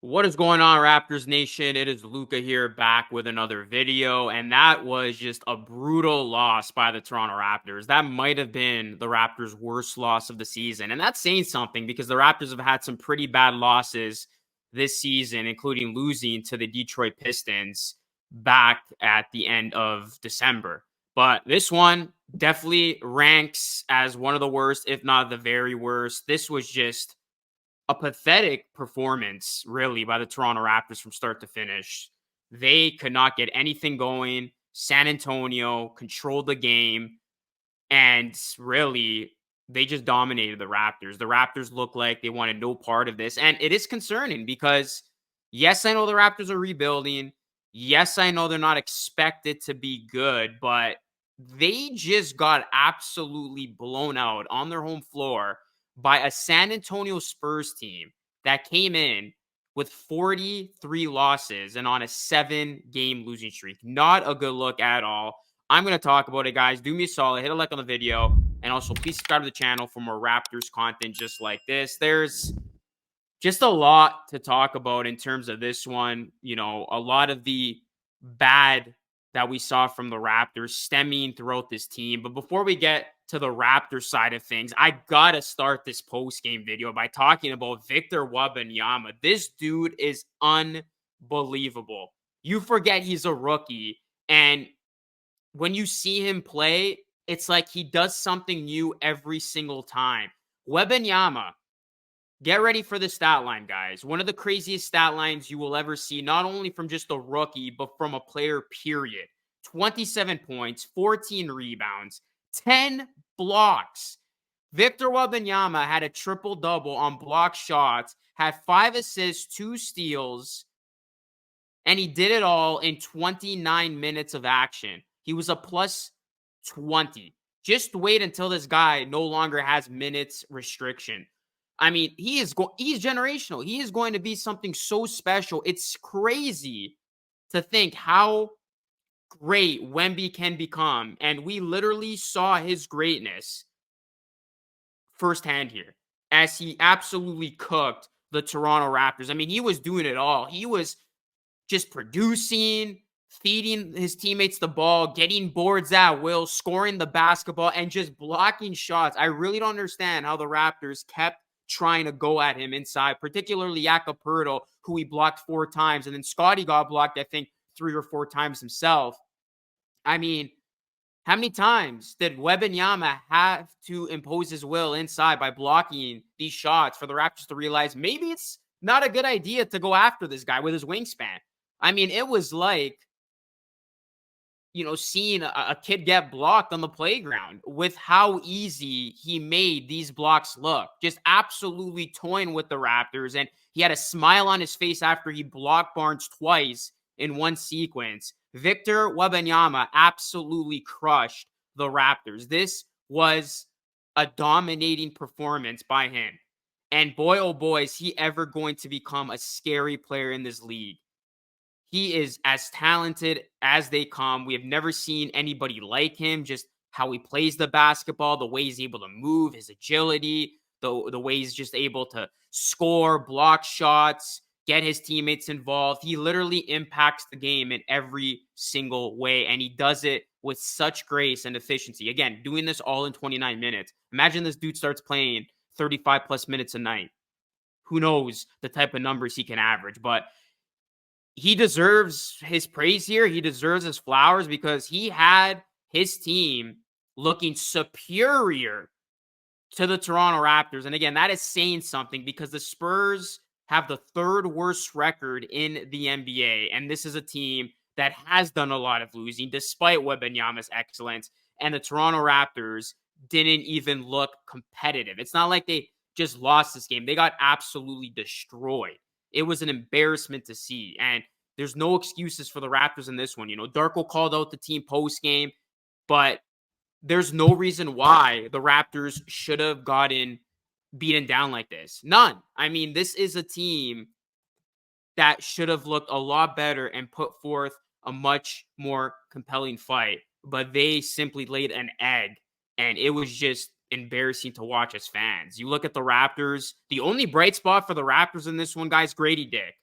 What is going on, Raptors Nation? It is Luca here back with another video, and that was just a brutal loss by the Toronto Raptors. That might have been the Raptors' worst loss of the season, and that's saying something because the Raptors have had some pretty bad losses this season, including losing to the Detroit Pistons back at the end of December. But this one definitely ranks as one of the worst, if not the very worst. This was just a pathetic performance, really, by the Toronto Raptors from start to finish. They could not get anything going. San Antonio controlled the game, and really, they just dominated the Raptors. The Raptors look like they wanted no part of this, and it is concerning because, yes, I know the Raptors are rebuilding. Yes, I know they're not expected to be good, but they just got absolutely blown out on their home floor by a San Antonio Spurs team that came in with 43 losses and on a 7-game losing streak. Not a good look at all. I'm going to talk about it, guys. Do me a solid. Hit a like on the video. And also, please subscribe to the channel for more Raptors content just like this. There's just a lot to talk about in terms of this one. You know, a lot of the bad that we saw from the Raptors stemming throughout this team. But before we get to the Raptors side of things, I got to start this post-game video by talking about Victor Wembanyama. This dude is unbelievable. You forget he's a rookie, and when you see him play, it's like he does something new every single time. Wembanyama, get ready for the stat line, guys. One of the craziest stat lines you will ever see, not only from just a rookie, but from a player, period. 27 points, 14 rebounds, 10 blocks. Victor Wembanyama had a triple-double on block shots, had 5 assists, 2 steals, and he did it all in 29 minutes of action. He was a plus 20. Just wait until this guy no longer has minutes restriction. I mean, he's generational. He is going to be something so special. It's crazy to think how great Wemby can become. And we literally saw his greatness firsthand here as he absolutely cooked the Toronto Raptors. I mean, he was doing it all. He was just producing, feeding his teammates the ball, getting boards at will, scoring the basketball, and just blocking shots. I really don't understand how the Raptors kept trying to go at him inside, particularly Jakob Poeltl, who he blocked 4 times, and then Scotty got blocked, I think, 3 or 4 times himself. I mean, how many times did Wembanyama have to impose his will inside by blocking these shots for the Raptors to realize maybe it's not a good idea to go after this guy with his wingspan? I mean, it was like, you know, seeing a kid get blocked on the playground with how easy he made these blocks look. Just absolutely toying with the Raptors. And he had a smile on his face after he blocked Barnes twice in one sequence. Victor Wembanyama absolutely crushed the Raptors. This was a dominating performance by him. And boy, oh boy, is he ever going to become a scary player in this league. He is as talented as they come. We have never seen anybody like him. Just how he plays the basketball, the way he's able to move, his agility, the way he's just able to score, block shots, get his teammates involved. He literally impacts the game in every single way, and he does it with such grace and efficiency. Again, doing this all in 29 minutes. Imagine this dude starts playing 35 plus minutes a night. Who knows the type of numbers he can average, but he deserves his praise here. He deserves his flowers because he had his team looking superior to the Toronto Raptors. And again, that is saying something because the Spurs have the 3rd worst record in the NBA. And this is a team that has done a lot of losing despite Wembanyama's excellence. And the Toronto Raptors didn't even look competitive. It's not like they just lost this game. They got absolutely destroyed. It was an embarrassment to see. And there's no excuses for the Raptors in this one. You know, Darko called out the team post-game, but there's no reason why the Raptors should have gotten beaten down like this. None. I mean, this is a team that should have looked a lot better and put forth a much more compelling fight, but they simply laid an egg, and it was just embarrassing to watch as fans. You look at the Raptors, the only bright spot for the Raptors in this one, guys, Grady Dick.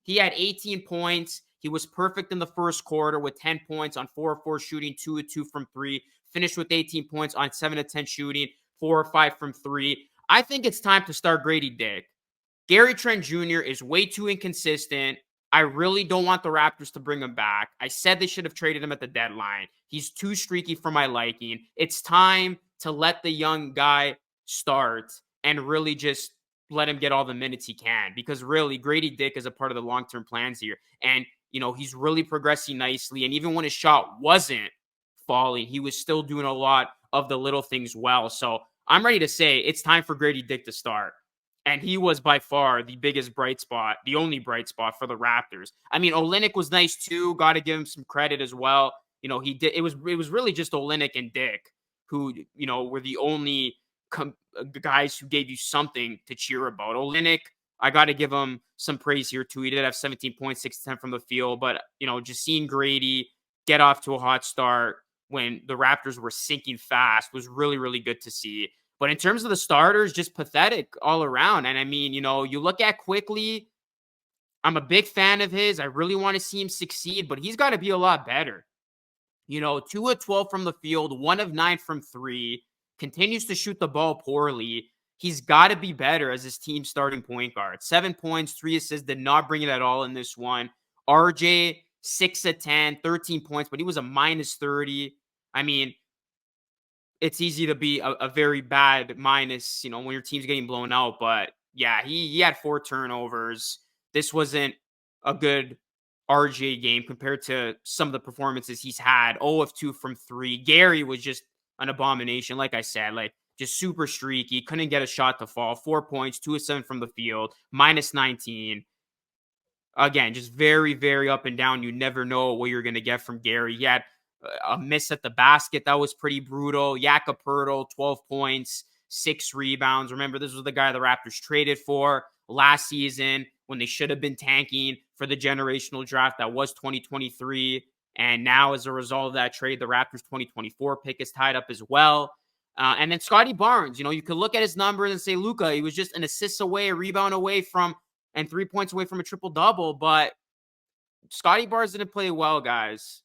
He had 18 points. He was perfect in the first quarter with 10 points on 4 of 4 shooting, 2 of 2 from 3. Finished with 18 points on 7 of 10 shooting, 4 of 5 from 3. I think it's time to start Grady Dick. Gary Trent Jr. is way too inconsistent. I really don't want the Raptors to bring him back. I said they should have traded him at the deadline. He's too streaky for my liking. It's time to let the young guy start and really just let him get all the minutes he can, because really Grady Dick is a part of the long-term plans here. And, he's really progressing nicely. And even when his shot wasn't falling, he was still doing a lot of the little things well. So I'm ready to say it's time for Grady Dick to start. And he was by far the biggest bright spot, the only bright spot for the Raptors. I mean, Olynyk was nice too. Got to give him some credit as well. He did. It was really just Olynyk and Dick who, were the only guys who gave you something to cheer about. Olynyk, I got to give him some praise here too. He did have 17 points, 6 to 10 from the field, but just seeing Grady get off to a hot start when the Raptors were sinking fast was really, really good to see. But in terms of the starters, just pathetic all around. And I mean, you look at Quickly, I'm a big fan of his. I really want to see him succeed, but he's got to be a lot better. 2 of 12 from the field, 1 of 9 from 3, continues to shoot the ball poorly. He's got to be better as his team's starting point guard. 7 points, 3 assists, did not bring it at all in this one. RJ, 6 of 10, 13 points, but he was a minus 30. I mean, it's easy to be a very bad minus, when your team's getting blown out. But yeah, he had 4 turnovers. This wasn't a good RJ game compared to some of the performances he's had. 0 of 2 from 3. Gary was just an abomination. Like I said, just super streaky. Couldn't get a shot to fall. 4 points, 2 of 7 from the field, minus 19. Again, just very, very up and down. You never know what you're going to get from Gary. He had a miss at the basket that was pretty brutal. Jakob Poeltl, 12 points, 6 rebounds. Remember, this was the guy the Raptors traded for last season when they should have been tanking for the generational draft that was 2023. And now, as a result of that trade, the Raptors 2024 pick is tied up as well. And then Scotty Barnes, you could look at his numbers and say, Luka, he was just an assist away, a rebound away from, and 3 points away from a triple-double. But Scotty Barnes didn't play well, guys.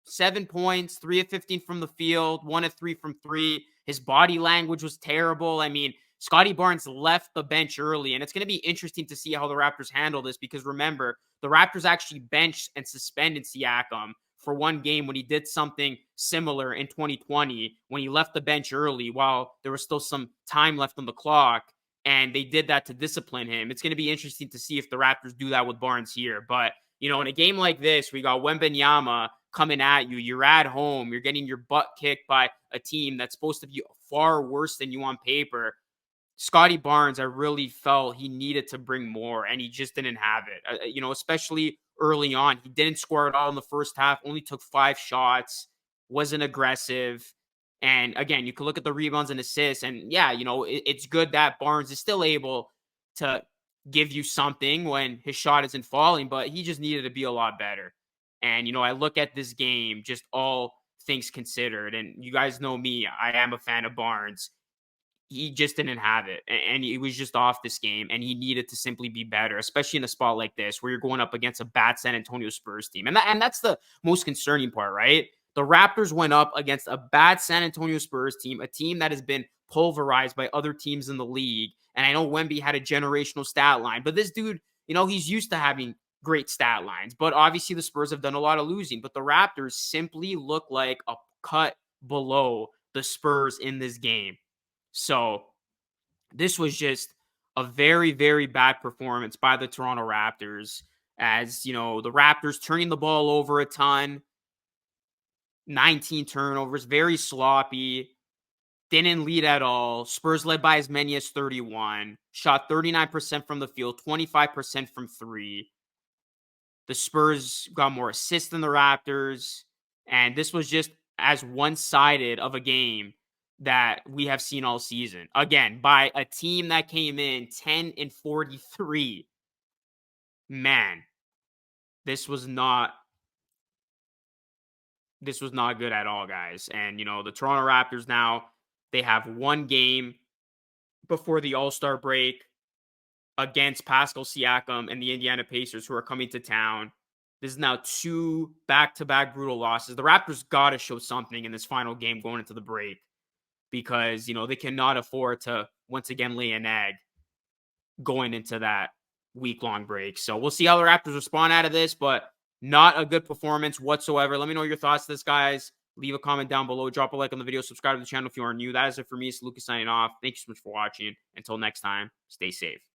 7 points, 3 of 15 from the field, 1 of 3 from 3. His body language was terrible. I mean, Scotty Barnes left the bench early, and it's going to be interesting to see how the Raptors handle this, because remember, the Raptors actually benched and suspended Siakam for one game when he did something similar in 2020 when he left the bench early while there was still some time left on the clock, and they did that to discipline him. It's going to be interesting to see if the Raptors do that with Barnes here. But, in a game like this, we got Wembanyama coming at you. You're at home. You're getting your butt kicked by a team that's supposed to be far worse than you on paper. Scotty Barnes, I really felt he needed to bring more, and he just didn't have it. Especially early on. He didn't score at all in the first half, only took 5 shots, wasn't aggressive. And again, you can look at the rebounds and assists, and yeah, it's good that Barnes is still able to give you something when his shot isn't falling, but he just needed to be a lot better. And, I look at this game, just all things considered, and you guys know me, I am a fan of Barnes. He just didn't have it, and he was just off this game, and he needed to simply be better, especially in a spot like this where you're going up against a bad San Antonio Spurs team. And that's the most concerning part, right? The Raptors went up against a bad San Antonio Spurs team, a team that has been pulverized by other teams in the league. And I know Wemby had a generational stat line, but this dude, he's used to having great stat lines. But obviously the Spurs have done a lot of losing. But the Raptors simply look like a cut below the Spurs in this game. So this was just a very, very bad performance by the Toronto Raptors. As, the Raptors turning the ball over a ton, 19 turnovers, very sloppy, didn't lead at all. Spurs led by as many as 31, shot 39% from the field, 25% from 3. The Spurs got more assists than the Raptors, and this was just as one-sided of a game that we have seen all season. Again, by a team that came in 10-43. Man, this was not good at all, guys. And, the Toronto Raptors now, they have one game before the All-Star break against Pascal Siakam and the Indiana Pacers, who are coming to town. This is now 2 back-to-back brutal losses. The Raptors got to show something in this final game going into the break because, they cannot afford to once again lay an egg going into that week-long break. So we'll see how the Raptors respond out of this, but not a good performance whatsoever. Let me know your thoughts on this, guys. Leave a comment down below. Drop a like on the video. Subscribe to the channel if you are new. That is it for me. It's Lucas signing off. Thank you so much for watching. Until next time, stay safe.